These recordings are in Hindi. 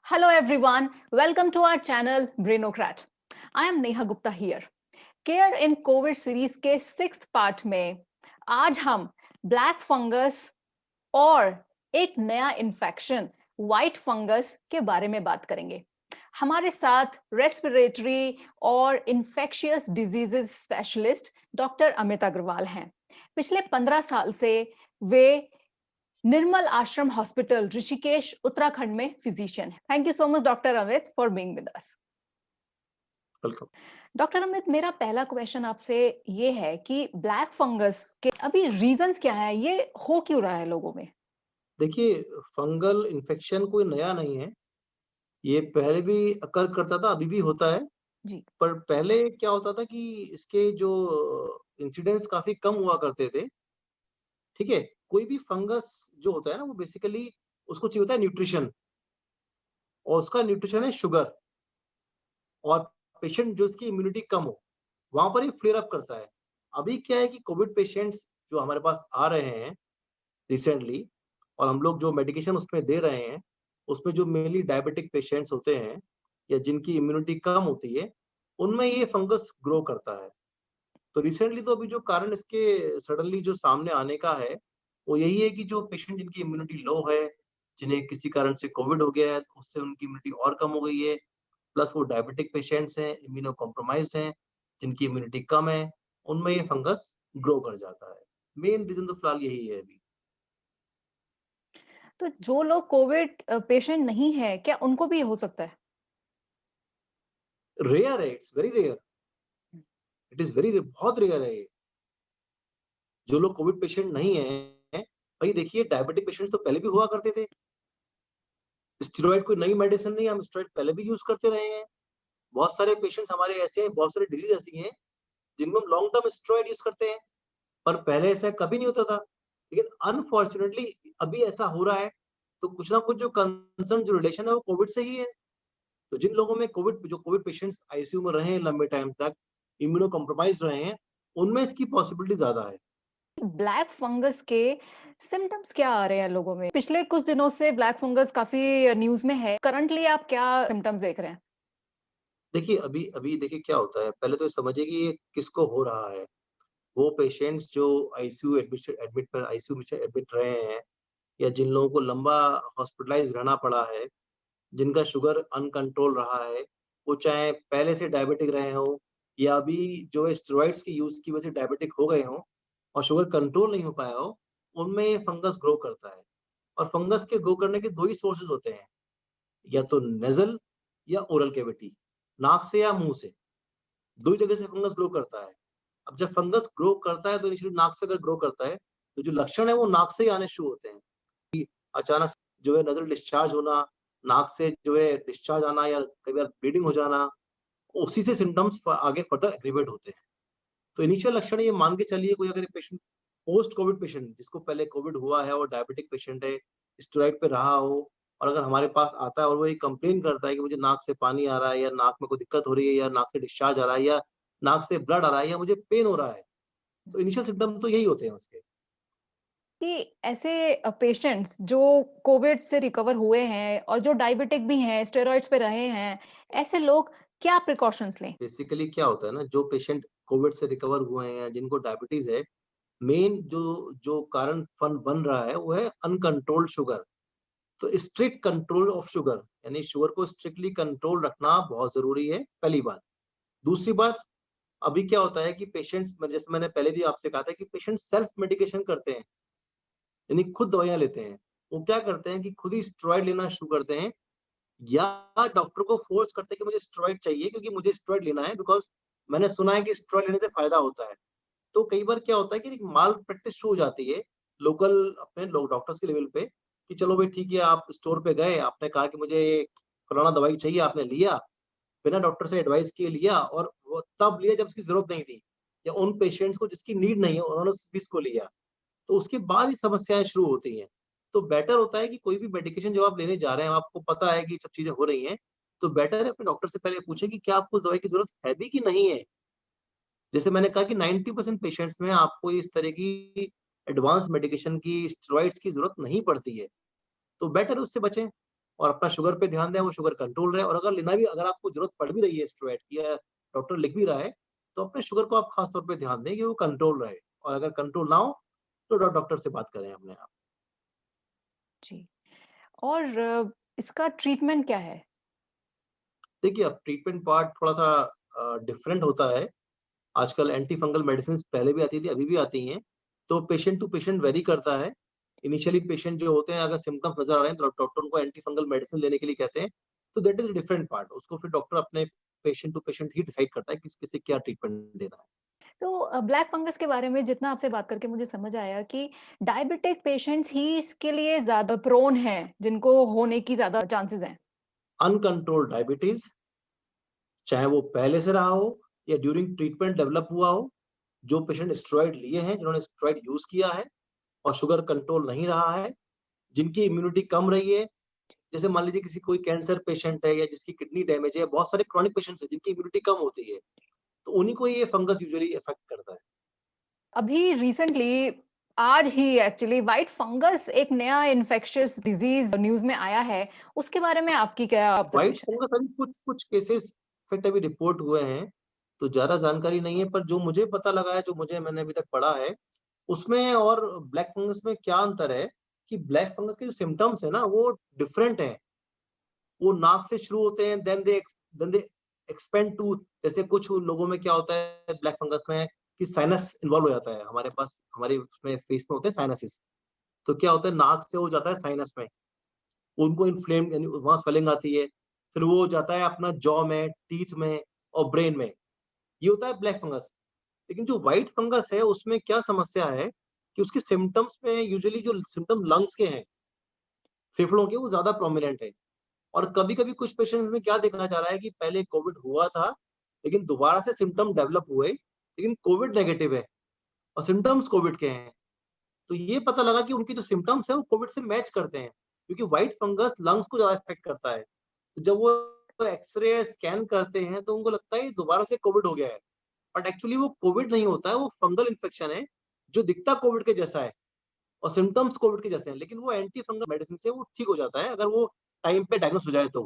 Hello everyone, welcome to our channel Brainocrat. I am Neha Gupta here. Care in Covid series के 6th पार्ट में आज हम ब्लैक फंगस और एक नया इन्फेक्शन व्हाइट फंगस के बारे में बात करेंगे। हमारे साथ रेस्पिरेटरी और infectious diseases specialist doctor Amit Agarwal हैं। पिछले 15 साल से वे निर्मल आश्रम हॉस्पिटल ऋषिकेश उत्तराखंड में फिजिशियन है। Thank you so much doctor Amit for being with us. Welcome. Doctor Amit, मेरा पहला क्वेश्चन आपसे ये है कि ब्लैक फंगस के अभी रीजंस क्या है, ये हो क्यों रहा है लोगों में? देखिए, फंगल इन्फेक्शन कोई नया नहीं है। ये पहले भी अकर करता था, अभी भी होता है। जी। पर पहले क्या होता था कि इसके जो इंसिडेंस काफ़ी कम हुआ करते थे, ठीक है? कोई भी फंगस जो होता है ना, वो बेसिकली उसको चाहिए होता है न्यूट्रिशन और उसका न्यूट्रिशन है शुगर और पेशेंट जो उसकी इम्यूनिटी कम हो, वहाँ पर ये फ्लेयर अप करता है। अभी क्या है कि कोविड पेशेंट्स जो हमारे पास आ रहे हैं रिसेंटली और हम लोग जो मेडिकेशन उसमें दे रहे हैं, उसमें जो मेनली डायबिटिक पेशेंट्स होते हैं या जिनकी इम्यूनिटी कम होती है, उनमें ये फंगस ग्रो करता है। तो रिसेंटली तो अभी जो कारण इसके सडनली जो सामने आने का है, वो यही है कि जो पेशेंट जिनकी इम्यूनिटी लो है, जिन्हें किसी कारण से कोविड हो गया है, तो उससे उनकी इम्यूनिटी और कम हो गई है, प्लस वो डायबिटिक पेशेंट्स हैं, इम्यूनो कॉम्प्रोमाइज़्ड हैं, जिनकी इम्यूनिटी कम है, उनमें ये फंगस ग्रो कर जाता है। मेन रीज़न तो फिलहाल यही है अभी। तो जो लोग कोविड पेशेंट नहीं है, क्या उनको भी हो सकता है? रेयर है, it's very rare, it is very रे बहुत रेयर है ये। जो लोग कोविड पेशेंट नहीं हैं, भाई देखिए डायबिटिक पेशेंट्स तो पहले भी हुआ करते थे। स्टेरॉइड कोई नई मेडिसिन नहीं है, हम स्टेरॉइड पहले भी यूज़ करते रहे हैं। बहुत सारे पेशेंट्स हमारे ऐसे हैं, बहुत सारी डिज़ीज़ ऐसी हैं, जिनमें हम लॉन्ग टर्म स्टेरॉइड यूज़ करते हैं, पर पहले ऐसा कभी नहीं होता था। लेकिन अनफॉर्च्यूनेटली अभी ऐसा हो रहा है, तो कुछ ना कुछ जो कंसर्न जो रिलेशन है वो कोविड से ही है। तो जिन लोगों में कोविड पेशेंट्स आईसीयू में रहे हैं लंबे टाइम तक, इम्यूनो कॉम्प्रोमाइज़्ड रहे हैं, उनमें इसकी पॉसिबिलिटी ज़्यादा है। ब्लैक फंगस के सिम्टम्स क्या आ रहे हैं लोगों में? पिछले कुछ दिनों से ब्लैक फंगस काफी न्यूज में है। करंटली आप क्या सिम्टम्स देख रहे हैं? देखिए, अभी अभी देखिए क्या होता है, पहले तो ये समझिए कि ये किसको हो रहा है। वो पेशेंट्स जो आईसीयू में एडमिट रहे हैं या जिन लोगों को लंबा हॉस्पिटलाइज़ रहना पड़ा है, जिनका शुगर अनकंट्रोल रहा है, वो चाहे पहले से डायबिटिक रहे हों या अभी जो है स्टेरॉइड्स के यूज़ की वजह से डायबिटिक हो गए हों और शुगर कंट्रोल नहीं हो पाया हो, उनमें ये फंगस ग्रो करता है। और फंगस के ग्रो करने के 2 ही सोर्सेज़ होते हैं, या तो नेज़ल या ओरल कैविटी, नाक से या मुँह से, 2 ही जगह से फंगस ग्रो करता है। अब जब फंगस ग्रो करता है तो इनिशियली नाक से अगर ग्रो करता है, तो जो लक्षण है वो नाक से ही आने शुरू होते हैं। अचानक जो है नज़ल डिस्चार्ज होना, नाक से जो है डिस्चार्ज आना या कई बार ब्लीडिंग हो जाना, उसी से सिम्पटम्स आगे फर्दर एग्रीवेट होते हैं। तो इनिशियल लक्षण ये मान के चलिए कोई अगर पेशेंट पोस्ट कोविड पेशेंट जिसको पहले कोविड हुआ है और डायबिटिक पेशेंट है, स्टेरॉइड पे रहा हो और अगर हमारे पास आता है और वो ये कंप्लेन करता है कि मुझे नाक से पानी आ रहा है या नाक में कोई दिक्कत हो रही है या नाक से डिस्चार्ज आ रहा है या नाक से ब्लड आ रहा है या मुझे पेन हो रहा है, तो इनिशियल सिम्पटम तो यही होते हैं उसके। कि ऐसे पेशेंट्स जो कोविड से रिकवर हुए हैं और जो डायबिटिक भी हैं, स्टेरॉइड्स पे रहे हैं, ऐसे लोग क्या प्रिकॉशंस लें? बेसिकली क्या होता है ना, जो पेशेंट कोविड से रिकवर हुए हैं, जिनको डायबिटीज़ है, मेन जो जो कारण फन बन रहा है वो है अनकंट्रोल्ड शुगर। तो स्ट्रिक्ट कंट्रोल ऑफ शुगर यानी शुगर को स्ट्रिक्टली कंट्रोल रखना बहुत ज़रूरी है, पहली बात। दूसरी बात, अभी क्या होता है कि पेशेंट्स में जैसे मैंने पहले भी आपसे कहा था कि पेशेंट सेल्फ मेडिकेशन करते हैं, यानी खुद दवाइयाँ लेते हैं। वो क्या करते हैं कि खुद ही स्टेरॉइड लेना शुरू करते हैं या डॉक्टर को फ़ोर्स करते हैं कि मुझे स्टेरॉइड चाहिए क्योंकि मुझे स्टेरॉइड लेना है बिकॉज़ मैंने सुना है कि स्टेरॉइड लेने से फ़ायदा होता है। तो कई बार क्या होता है कि एक माल प्रैक्टिस शुरू हो जाती है लोकल अपने लोग डॉक्टर्स के लेवल पे कि चलो भाई ठीक है, आप स्टोर पे गए, आपने कहा कि मुझे फलाना दवाई चाहिए, आपने लिया, बिना डॉक्टर से एडवाइस किए लिया और वो तब लिया जब उसकी ज़रूरत नहीं थी या उन पेशेंट्स को जिसकी नीड नहीं है उन्होंने उस चीज़ को लिया। तो उसके बाद ही समस्याएँ शुरू होती हैं। तो बेटर होता है कि कोई भी मेडिकेशन जो आप लेने जा रहे हैं, आपको पता है कि ये सब चीज़ें हो रही हैं, तो बेटर है अपने डॉक्टर से पहले पूछें कि क्या आपको उस दवाई की ज़रूरत है भी कि नहीं है? जैसे मैंने कहा कि 90% पेशेंट्स में आपको इस तरह की एडवांस मेडिकेशन की, स्टेरॉइड्स की ज़रूरत नहीं पड़ती है, तो बेटर है उससे बचें। और अपना शुगर पे ध्यान दें, वो शुगर कंट्रोल रहे। और अगर आपको जरूरत पड़ भी रही है स्टेरॉइड की या डॉक्टर लिख भी रहा है, तो अपने शुगर को आप खास तौर पे ध्यान दें कि वो कंट्रोल रहे। और अगर कंट्रोल ना हो तो डॉक्टर से बात करें अपने आप। जी। और इसका ट्रीटमेंट क्या है? देखिए, अब ट्रीटमेंट पार्ट थोड़ा-सा डिफरेंट होता है। आजकल एंटी फंगल मेडिसिन्स पहले भी आती थी, अभी भी आती हैं। तो पेशेंट टू पेशेंट वेरी करता है। इनिशियली पेशेंट जो होते हैं, अगर सिम्पटम्स नज़र आ रहे हैं, तो डॉक्टर उनको एंटी फंगल मेडिसिन लेने के लिए कहते हैं। तो that is a different part. उसको फिर डॉक्टर अपने पेशेंट टू पेशेंट ही डिसाइड करता है कि किसे क्या ट्रीटमेंट देना है। तो ब्लैक फंगस के बारे में जितना आपसे बात करके मुझे समझ आया कि डायबिटिक पेशेंट्स ही इसके लिए ज़्यादा प्रोन हैं, जिनको होने की ज़्यादा चांसेस हैं। अनकंट्रोल्ड डायबिटीज़, चाहे वो पहले से रहा हो या ड्यूरिंग ट्रीटमेंट डेवलप हुआ हो, जो पेशेंट स्टेरॉइड लिए हैं, जिन्होंने स्टेरॉइड यूज़ किया है और शुगर कंट्रोल नहीं रहा है, जिनकी इम्यूनिटी कम रही है, जैसे मान लीजिए किसी कोई कैंसर पेशेंट है या जिसकी किडनी डैमेज है, बहुत सारे क्रॉनिक पेशेंट्स हैं जिनकी इम्यूनिटी कम होती है, तो उन्हीं को ये फंगस यूजुअली अफेक्ट करता है। अभी रिसेंटली आज ही एक्चुअली व्हाइट फंगस एक नया इन्फेक्शियस डिजीज़ न्यूज़ में आया है, उसके बारे में आपकी क्या व्हाइट ऑब्जर्वेशन है? फंगस अभी कुछ केसेस इनफैक्ट अभी रिपोर्ट हुए हैं, तो ज़्यादा जानकारी नहीं है, पर जो मुझे पता लगा है, मैंने अभी तक पढ़ा है, उसमें और ब्लैक फंगस में क्या अंतर है कि ब्लैक फंगस के जो सिम्पटम्स हैं ना, वो डिफरेंट हैं। वो नाक से शुरू होते हैं, देन दे एक्सपेंड टू, जैसे कुछ लोगों में क्या होता है ब्लैक फंगस में कि साइनस इन्वॉल्व हो जाता है। हमारे पास हमारे उसमें फेस में होते हैं साइनसेस। तो क्या होता है, नाक से हो जाता है साइनस में, उनको इन्फ्लेम यानी वहाँ स्वेलिंग आती है। फिर वो जाता है अपना जॉ में, टीथ में और ब्रेन में। ये होता है ब्लैक फंगस। लेकिन जो व्हाइट फंगस है उसमें क्या समस्या है कि उसके सिम्पटम्स में यूजुअली जो सिम्पटम लंग्स के हैं, फेफड़ों के, वो ज़्यादा प्रोमिनेंट है। और कभी-कभी कुछ पेशेंट्स में क्या देखा जा रहा है कि पहले कोविड हुआ था, लेकिन दोबारा से सिम्पटम डेवलप हुए, लेकिन कोविड नेगेटिव है और सिम्पटम्स कोविड के हैं। तो ये पता लगा कि उनके जो सिम्पटम्स हैं वो कोविड से मैच करते हैं, क्योंकि व्हाइट फंगस लंग्स को ज़्यादा इफ़ेक्ट करता है। तो जब वो एक्स-रे स्कैन करते हैं तो उनको लगता है ये दोबारा से कोविड हो गया है, बट एक्चुअली वो कोविड नहीं होता है, वो फंगल इन्फेक्शन है, जो दिखता कोविड के जैसा है और सिम्पटम्स कोविड के जैसे हैं, लेकिन वो एंटी फंगल मेडिसिन से वो ठीक हो जाता है, अगर वो टाइम पे डायग्नोस हो जाए तो।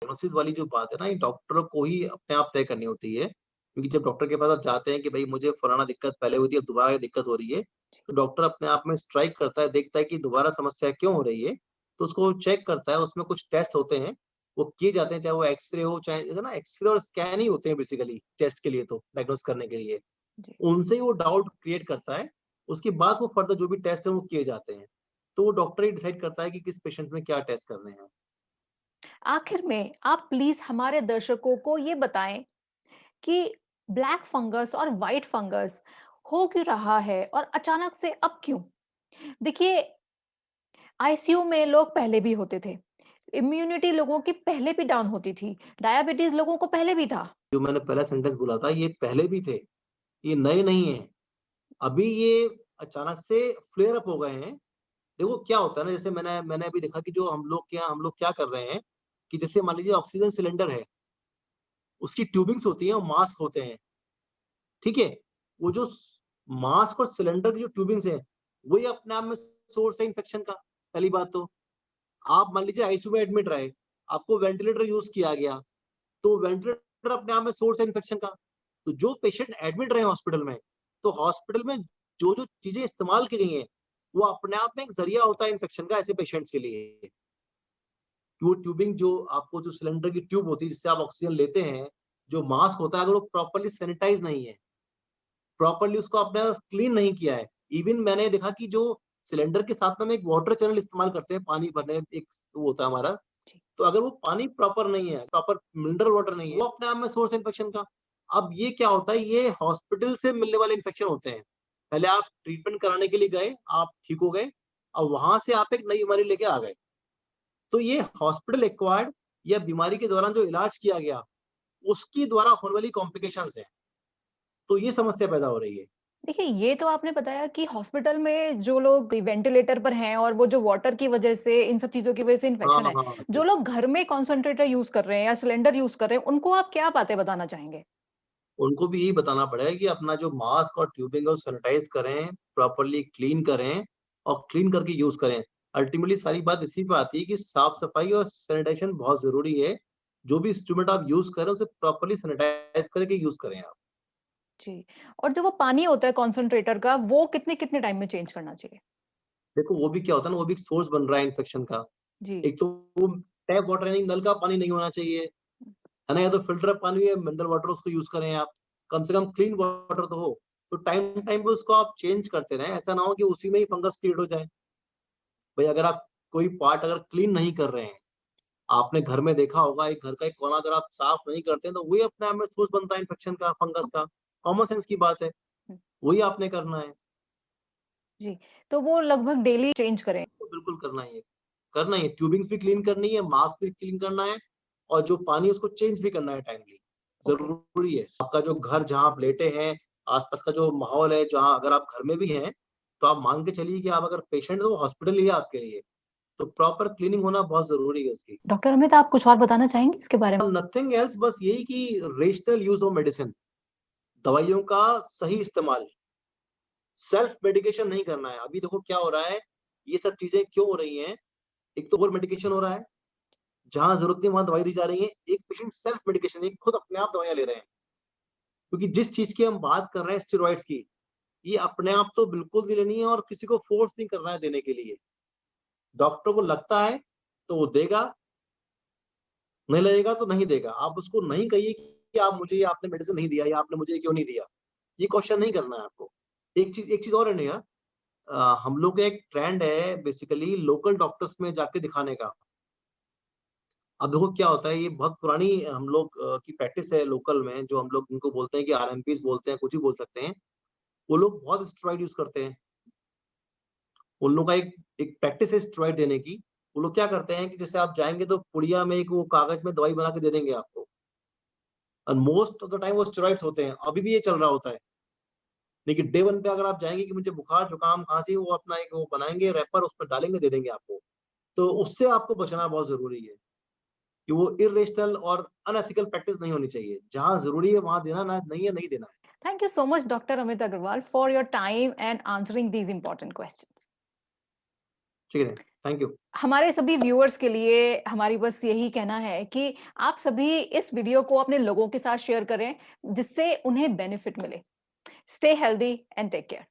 डायग्नोसिस वाली जो बात है ना, ये डॉक्टर को ही अपने आप तय करनी होती है। क्योंकि जब डॉक्टर के पास आप जाते हैं कि भई मुझे फलाना दिक्कत पहले हुई थी, अब दोबारा ये दिक्कत हो रही है, तो डॉक्टर अपने आप में स्ट्राइक करता है, देखता है कि दोबारा समस्या क्यों हो रही है, तो उसको चेक करता है, उसमें कुछ टेस्ट होते हैं, वो किए जाते हैं, चाहे वो एक्स-रे हो, चाहे जैसे ना एक्स-रे और स्कैन ही होते हैं बेसिकली चेस्ट के लिए तो, डायग्नोस करने के लिए। जी। उनसे ही वो डाउट क्रिएट करता है, उसके बाद वो फर्दर जो भी टेस्ट हैं वो किए जाते हैं। तो वो डॉक्टर ही डिसाइड करता है कि किस पेशेंट में क्या टेस्ट करने हैं। आखिर में आप प्लीज़ हमारे दर्शकों को ये बताएँ कि ब्लैक फंगस और व्हाइट फंगस हो क्यों रहा है और अचानक से अब क्यों? देखिए, आईसीयू में लोग पहले भी होते थे। इम्यूनिटी लोगों की पहले भी डाउन होती थी। डायबिटीज़ लोगों को पहले भी था। जो मैंने पहला सेंटेंस बोला था, ये पहले भी थे, ये नए नहीं हैं। अभी ये अचानक से फ्लेयर अप हो गए हैं। देखो क्या होता है ना, जैसे मैंने अभी देखा कि जो हम लोग क्या कर रहे हैं कि जैसे मान लीजिए ऑक्सीजन सिलेंडर है, उसकी ट्यूबिंग्स होती हैं और मास्क होते हैं, ठीक है? वो जो स मास्क और सिलेंडर की जो ट्यूबिंग्स हैं, वही अपने आप में सोर्स है इन्फेक्शन का, पहली बात तो। आप मान लीजिए आईसीयू में एडमिट रहे, आपको वेंटिलेटर यूज़ किया गया, तो वेंटिलेटर अपने आप में सोर्स है इन्फेक्शन का। तो जो पेशेंट एडमिट रहे हॉस्पिटल में, तो हॉस्पिटल में जो-जो चीज़ें इस्तेमाल की गई हैं, वो अपने आप में एक ज़रिया होता है इन्फेक्शन का ऐसे पेशेंट्स के लिए। वो ट्यूबिंग जो आपको जो सिलेंडर की ट्यूब होती है जिससे आप ऑक्सीजन लेते हैं, जो मास्क होता है अगर वो प्रॉपर्ली सैनिटाइज़ नहीं है, प्रॉपर्ली उसको आपने क्लीन नहीं किया है। इवन मैंने देखा कि जो सिलेंडर के साथ में हम एक वाटर चैनल इस्तेमाल करते हैं पानी भरने, एक वो होता है हमारा, जी। तो अगर वो पानी प्रॉपर नहीं है, प्रॉपर मिनरल वाटर नहीं है, वो अपने आप में सोर्स है इन्फेक्शन का। अब ये क्या होता है, ये हॉस्पिटल से मिलने वाले इन्फेक्शन होते हैं। पहले आप ट्रीटमेंट कराने के लिए गए, आप ठीक हो गए, अब वहाँ से आप एक नई बीमारी लेके आ गए। तो ये हॉस्पिटल एक्वायर्ड या बीमारी के दौरान जो इलाज किया गया, उसके द्वारा होने वाली कॉम्प्लिकेशंस हैं। तो ये समस्या पैदा हो रही है। देखिए, ये तो आपने बताया कि हॉस्पिटल में जो लोग वेंटिलेटर पर हैं और वो जो वाटर की वजह से इन सब चीज़ों की वजह से हाँ, इन्फेक्शन है। हाँ, जो जी। लोग घर में कंसंट्रेटर यूज़ कर रहे हैं या सिलेंडर यूज़ कर रहे हैं, उनको आप क्या बातें बताना चाहेंगे? उनको भी यही बताना पड़ेगा कि अपना जो मास्क और ट्यूबिंग है, वो सैनिटाइज़ करें, प्रॉपर्ली क्लीन करें और क्लीन करके यूज़ करें। अल्टीमेटली सारी बात इसी पे आती है कि साफ-सफाई और सैनिटाइजेशन बहुत ज़रूरी है। जो भी इंस्ट्रूमेंट आप यूज़ कर रहे हैं, उसे प्रॉपर्ली सैनिटाइज़ करके यूज़ करें आप। जी। और जो वो पानी होता है कॉन्सन्ट्रेटर का, वो कितने-कितने टाइम में चेंज करना चाहिए? देखो वो भी क्या होता है ना, वो भी एक सोर्स बन रहा है इन्फेक्शन का। जी। एक तो वो टैप वाटर यानी नल का पानी नहीं होना चाहिए, है ना? या तो फ़िल्टर पानी या मिनरल वाटर उसको यूज़ करें आप। कम से कम क्लीन वाटर तो हो। तो टाइम-टाइम पे उसको आप चेंज करते रहें, ऐसा ना हो कि उसी में ही फंगस क्रिएट हो जाए। भई अगर आप कोई पार्ट अगर क्लीन नहीं कर रहे हैं, आपने घर में देखा होगा एक घर का एक कोना अगर आप साफ नहीं करते हैं, तो वही अपने आप में सोर्स बनता है इन्फेक्शन का, फंगस का। कॉमन सेंस की बात है, हुँ, वही आपने करना है। जी। तो वो लगभग डेली चेंज करें। तो बिल्कुल करना ही है। करना ही है, ट्यूबिंग्स भी क्लीन करनी है, मास्क भी क्लीन करना है और जो पानी है उसको चेंज भी करना है टाइमली, ओके। ज़रूरी है। आपका जो घर जहाँ आप लेटे हैं, आस-पास का जो माहौल है, जहाँ अगर आप घर में भी हैं, तो आप मान के चलिए कि आप अगर पेशेंट हैं, तो वो हॉस्पिटल ही है आपके लिए। तो प्रॉपर क्लीनिंग होना बहुत ज़रूरी है उसकी। डॉक्टर अमित, आप कुछ और बताना चाहेंगे इसके बारे में? नथिंग एल्स, बस यही कि रेशनल यूज़ ऑफ मेडिसिन, दवाइयों का सही इस्तेमाल, सेल्फ मेडिकेशन नहीं करना है। अभी देखो क्या हो रहा है, ये सब चीज़ें क्यों हो रही हैं? एक तो ओवर मेडिकेशन हो रहा है, जहाँ ज़रूरत नहीं वहाँ दवाई दी जा रही है। एक पेशेंट सेल्फ मेडिकेशन, एक खुद अपने आप दवाइयाँ ले रहे हैं। क्योंकि जिस चीज़ की हम बात कर रहे हैं स्टेरॉइड्स की, ये अपने आप तो बिल्कुल नहीं लेनी है और किसी को फ़ोर्स नहीं करना है देने के लिए। डॉक्टर को लगता है, तो वो देगा, नहीं लगेगा तो नहीं देगा। आप उसको नहीं कहिए कि आप मुझे ये आपने मेडिसिन नहीं दिया या आपने मुझे ये क्यों नहीं दिया। ये क्वेश्चन नहीं करना है आपको। एक चीज़ और है नेहा, हम लोग का एक ट्रेंड है बेसिकली लोकल डॉक्टर्स में जाके दिखाने का। अब देखो क्या होता है, ये बहुत पुरानी हम लोग की प्रैक्टिस है लोकल में, जो हम लोग उनको बोलते हैं कि आरएमपीज़ बोलते हैं, कुछ भी बोल सकते हैं। वो लोग बहुत स्टेरॉइड यूज़ करते हैं। उन लोगों का एक एक प्रैक्टिस है स्टेरॉइड देने की। वो लोग क्या करते हैं कि जैसे आप जाएँगे तो पुड़िया में एक वो कागज़ में दवाई बना के दे देंगे आपको और मोस्ट ऑफ द टाइम वो स्टेरॉइड्स होते हैं। अभी भी ये चल रहा होता है। लेकिन डे 1 पे अगर आप जाएँगे कि मुझे बुखार, जुकाम, खाँसी, वो अपना एक वो बनाएँगे रैपर, उसमें डालेंगे, दे देंगे आपको। तो उससे आपको बचना बहुत ज़रूरी है। कि वो इर्रेशनल और अनएथिकल प्रैक्टिस नहीं होनी चाहिए। जहाँ ज़रूरी है वहाँ देना, ना नहीं है, नहीं देना है। Thank you so much, Dr. Amit Agarwal, for your time and answering these important questions. ठीक है, थैंक यू। हमारे सभी व्यूअर्स के लिए हमारी बस यही कहना है कि आप सभी इस वीडियो को अपने लोगों के साथ शेयर करें, जिससे उन्हें बेनिफिट मिले। Stay healthy and take care.